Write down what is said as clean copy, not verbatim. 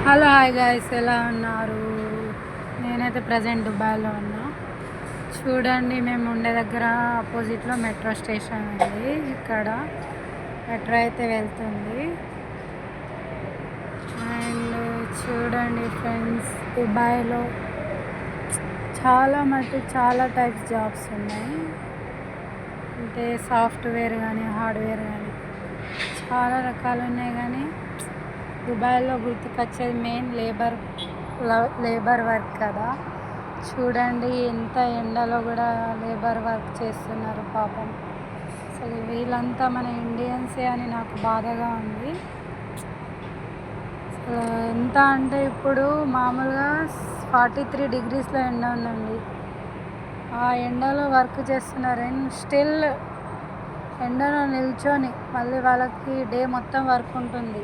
Hello hi guys, ఎలా ఉన్నారు? నేనైతే ప్రజెంట్ దుబాయ్లో ఉన్నా. చూడండి, మేము ఉండే దగ్గర ఆపోజిట్లో మెట్రో స్టేషన్ ఉంది. ఇక్కడ మెట్రో అయితే వెళ్తుంది. అండ్ చూడండి ఫ్రెండ్స్, దుబాయ్లో చాలా టైప్స్ జాబ్స్ ఉన్నాయి. అంటే సాఫ్ట్వేర్ కానీ హార్డ్వేర్ కానీ చాలా రకాలు ఉన్నాయి. కానీ దుబాయ్లో గుర్తుకొచ్చేది మెయిన్ లేబర్ వర్క్ కదా. చూడండి, ఎంత ఎండలో కూడా లేబర్ వర్క్ చేస్తున్నారు పాపం. అసలు వీళ్ళంతా మన ఇండియన్సే అని నాకు బాధగా ఉంది. అసలు ఎంత అంటే ఇప్పుడు మామూలుగా 43 degreesలో ఎండ ఉందండి. ఆ ఎండలో వర్క్ చేస్తున్నారు. స్టిల్ ఎండలో నిల్చొని మళ్ళీ వాళ్ళకి డే మొత్తం వర్క్ ఉంటుంది.